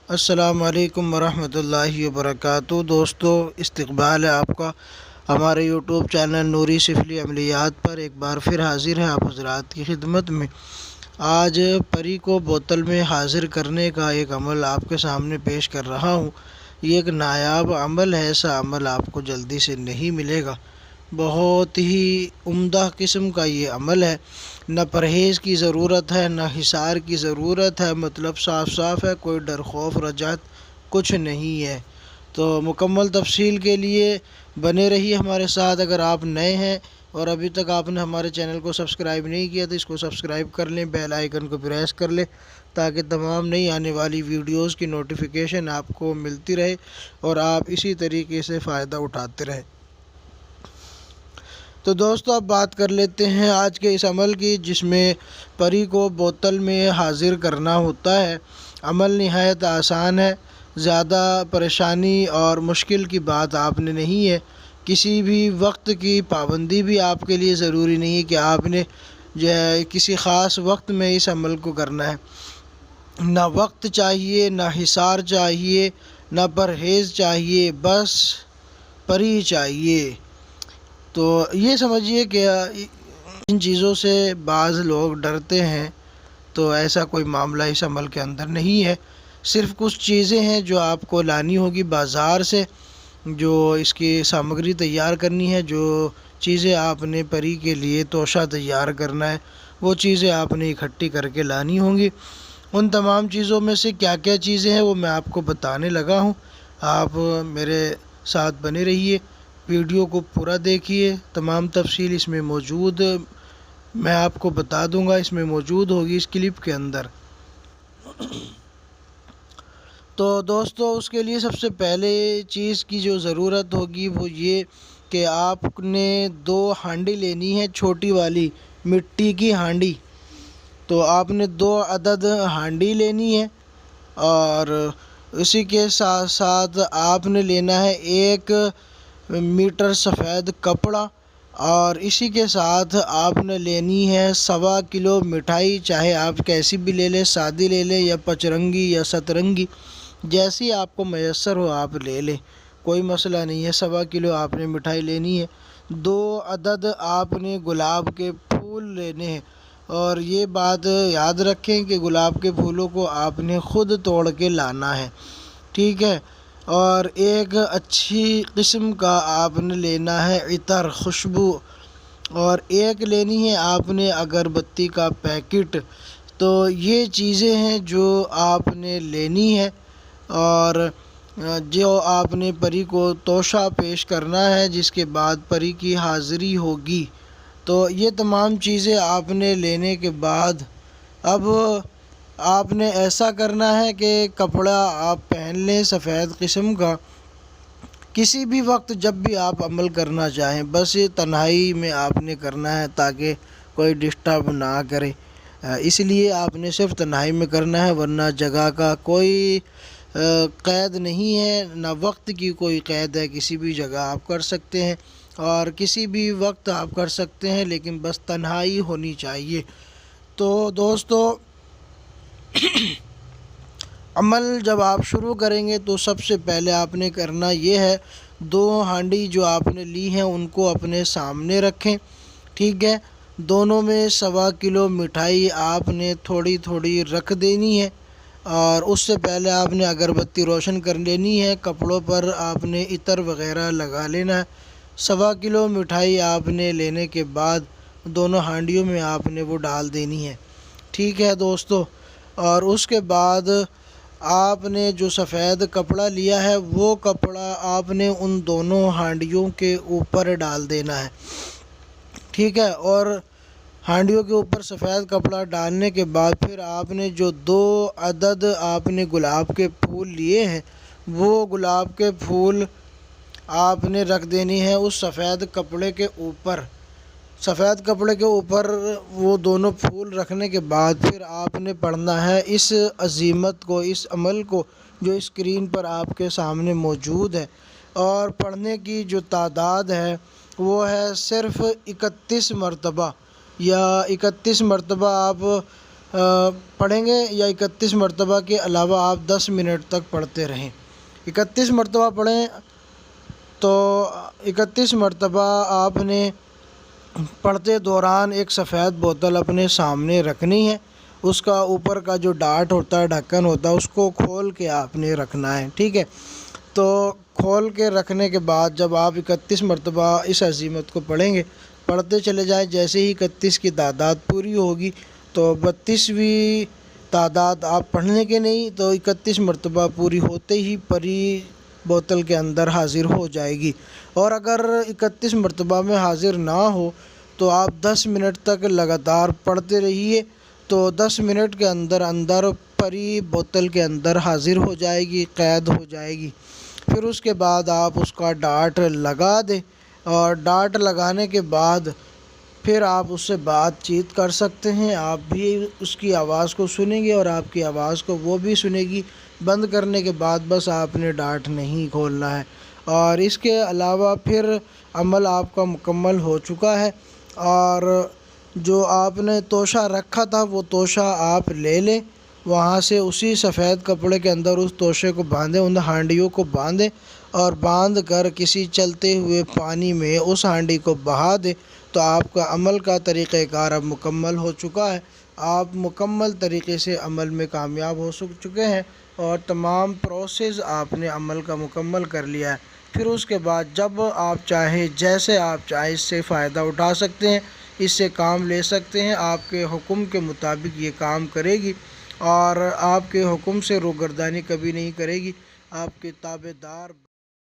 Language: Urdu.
السلام علیکم ورحمۃ اللہ وبرکاتہ۔ دوستو، استقبال ہے آپ کا ہمارے یوٹیوب چینل نوری سفلی عملیات پر۔ ایک بار پھر حاضر ہے آپ حضرات کی خدمت میں۔ آج پری کو بوتل میں حاضر کرنے کا ایک عمل آپ کے سامنے پیش کر رہا ہوں۔ یہ ایک نایاب عمل ہے، ایسا عمل آپ کو جلدی سے نہیں ملے گا۔ بہت ہی عمدہ قسم کا یہ عمل ہے۔ نہ پرہیز کی ضرورت ہے، نہ حصار کی ضرورت ہے، مطلب صاف صاف ہے، کوئی ڈر خوف رجعت کچھ نہیں ہے۔ تو مکمل تفصیل کے لیے بنے رہیے ہمارے ساتھ۔ اگر آپ نئے ہیں اور ابھی تک آپ نے ہمارے چینل کو سبسکرائب نہیں کیا تو اس کو سبسکرائب کر لیں، بیل آئیکن کو پریس کر لیں تاکہ تمام نئی آنے والی ویڈیوز کی نوٹیفیکیشن آپ کو ملتی رہے اور آپ اسی طریقے سے فائدہ اٹھاتے رہیں۔ تو دوستو، اب بات کر لیتے ہیں آج کے اس عمل کی، جس میں پری کو بوتل میں حاضر کرنا ہوتا ہے۔ عمل نہایت آسان ہے، زیادہ پریشانی اور مشکل کی بات آپ نے نہیں ہے۔ کسی بھی وقت کی پابندی بھی آپ کے لیے ضروری نہیں ہے کہ آپ نے کسی خاص وقت میں اس عمل کو کرنا ہے۔ نہ وقت چاہیے، نہ حصار چاہیے، نہ پرہیز چاہیے، بس پری چاہیے۔ تو یہ سمجھیے کہ ان چیزوں سے بعض لوگ ڈرتے ہیں، تو ایسا کوئی معاملہ اس عمل کے اندر نہیں ہے۔ صرف کچھ چیزیں ہیں جو آپ کو لانی ہوگی بازار سے، جو اس کی سامگری تیار کرنی ہے، جو چیزیں آپ نے پری کے لیے توشہ تیار کرنا ہے، وہ چیزیں آپ نے اکٹھی کر کے لانی ہوں گی۔ ان تمام چیزوں میں سے کیا کیا چیزیں ہیں وہ میں آپ کو بتانے لگا ہوں۔ آپ میرے ساتھ بنے رہیے، ویڈیو کو پورا دیکھیے۔ تمام تفصیل اس میں موجود میں آپ کو بتا دوں گا، اس میں موجود ہوگی اس کلپ کے اندر۔ تو دوستو، اس کے لیے سب سے پہلے چیز کی جو ضرورت ہوگی وہ یہ کہ آپ نے 2 ہانڈی لینی ہے، چھوٹی والی مٹی کی ہانڈی۔ تو آپ نے 2 عدد ہانڈی لینی ہے، اور اسی کے ساتھ ساتھ آپ نے لینا ہے 1 میٹر سفید کپڑا، اور اسی کے ساتھ آپ نے لینی ہے 1.25 کلو مٹھائی، چاہے آپ کیسی بھی لے لیں، سادی لے لیں یا 5 رنگی یا 7 رنگی، جیسی آپ کو میسر ہو آپ لے لیں، کوئی مسئلہ نہیں ہے۔ 1.25 کلو آپ نے مٹھائی لینی ہے۔ 2 عدد آپ نے گلاب کے پھول لینے ہیں، اور یہ بات یاد رکھیں کہ گلاب کے پھولوں کو آپ نے خود توڑ کے لانا ہے، ٹھیک ہے۔ اور ایک اچھی قسم کا آپ نے لینا ہے عطر، خوشبو، اور ایک لینی ہے آپ نے اگربتی کا پیکٹ۔ تو یہ چیزیں ہیں جو آپ نے لینی ہے، اور جو آپ نے پری کو توشہ پیش کرنا ہے، جس کے بعد پری کی حاضری ہوگی۔ تو یہ تمام چیزیں آپ نے لینے کے بعد اب آپ نے ایسا کرنا ہے کہ کپڑا آپ پہن لیں سفید قسم کا، کسی بھی وقت جب بھی آپ عمل کرنا چاہیں، بس یہ تنہائی میں آپ نے کرنا ہے تاکہ کوئی ڈسٹرب نہ کرے، اس لیے آپ نے صرف تنہائی میں کرنا ہے، ورنہ جگہ کا کوئی قید نہیں ہے، نہ وقت کی کوئی قید ہے۔ کسی بھی جگہ آپ کر سکتے ہیں اور کسی بھی وقت آپ کر سکتے ہیں، لیکن بس تنہائی ہونی چاہیے۔ تو دوستو، عمل جب آپ شروع کریں گے تو سب سے پہلے آپ نے کرنا یہ ہے، 2 ہانڈی جو آپ نے لی ہیں ان کو اپنے سامنے رکھیں، ٹھیک ہے۔ دونوں میں 1.25 کلو مٹھائی آپ نے تھوڑی تھوڑی رکھ دینی ہے، اور اس سے پہلے آپ نے اگربتی روشن کر لینی ہے، کپڑوں پر آپ نے عطر وغیرہ لگا لینا ہے۔ 1.25 کلو مٹھائی آپ نے لینے کے بعد دونوں ہانڈیوں میں آپ نے وہ ڈال دینی ہے، ٹھیک ہے دوستو۔ اور اس کے بعد آپ نے جو سفید کپڑا لیا ہے وہ کپڑا آپ نے ان دونوں ہانڈیوں کے اوپر ڈال دینا ہے، ٹھیک ہے۔ اور ہانڈیوں کے اوپر سفید کپڑا ڈالنے کے بعد پھر آپ نے جو 2 عدد آپ نے گلاب کے پھول لیے ہیں، وہ گلاب کے پھول آپ نے رکھ دینی ہے اس سفید کپڑے کے اوپر۔ سفید کپڑے کے اوپر وہ دونوں پھول رکھنے کے بعد پھر آپ نے پڑھنا ہے اس عزیمت کو، اس عمل کو جو اسکرین پر آپ کے سامنے موجود ہے، اور پڑھنے کی جو تعداد ہے وہ ہے صرف 31 مرتبہ، یا 31 مرتبہ آپ پڑھیں گے یا 31 مرتبہ کے علاوہ آپ 10 منٹ تک پڑھتے رہیں۔ 31 مرتبہ پڑھیں تو 31 مرتبہ آپ نے پڑھتے دوران ایک سفید بوتل اپنے سامنے رکھنی ہے، اس کا اوپر کا جو ڈاٹ ہوتا ہے، ڈھکن ہوتا ہے، اس کو کھول کے آپ نے رکھنا ہے، ٹھیک ہے۔ تو کھول کے رکھنے کے بعد جب آپ 31 مرتبہ اس عزیمت کو پڑھیں گے، پڑھتے چلے جائیں، جیسے ہی 31 کی تعداد پوری ہوگی تو 32ویں تعداد آپ پڑھنے کے نہیں، تو 31 مرتبہ پوری ہوتے ہی پری بوتل کے اندر حاضر ہو جائے گی۔ اور اگر 31 مرتبہ میں حاضر نہ ہو تو آپ 10 منٹ تک لگاتار پڑھتے رہیے، تو 10 منٹ کے اندر اندر پری بوتل کے اندر حاضر ہو جائے گی، قید ہو جائے گی۔ پھر اس کے بعد آپ اس کا ڈاٹ لگا دیں، اور ڈاٹ لگانے کے بعد پھر آپ اس سے بات چیت کر سکتے ہیں، آپ بھی اس کی آواز کو سنیں گے اور آپ کی آواز کو وہ بھی سنے گی۔ بند کرنے کے بعد بس آپ نے ڈاٹ نہیں کھولنا ہے، اور اس کے علاوہ پھر عمل آپ کا مکمل ہو چکا ہے۔ اور جو آپ نے توشہ رکھا تھا وہ توشہ آپ لے لیں، وہاں سے اسی سفید کپڑے کے اندر اس توشے کو باندھیں، ان ہانڈیوں کو باندھیں، اور باندھ کر کسی چلتے ہوئے پانی میں اس ہانڈی کو بہا دیں، تو آپ کا عمل کا طریقہ کار اب مکمل ہو چکا ہے۔ آپ مکمل طریقے سے عمل میں کامیاب ہو چکے ہیں، اور تمام پروسیس آپ نے عمل کا مکمل کر لیا ہے۔ پھر اس کے بعد جب آپ چاہیں، جیسے آپ چاہیں، اس سے فائدہ اٹھا سکتے ہیں، اس سے کام لے سکتے ہیں۔ آپ کے حکم کے مطابق یہ کام کرے گی، اور آپ کے حکم سے روگردانی کبھی نہیں کرے گی، آپ کے تابع دار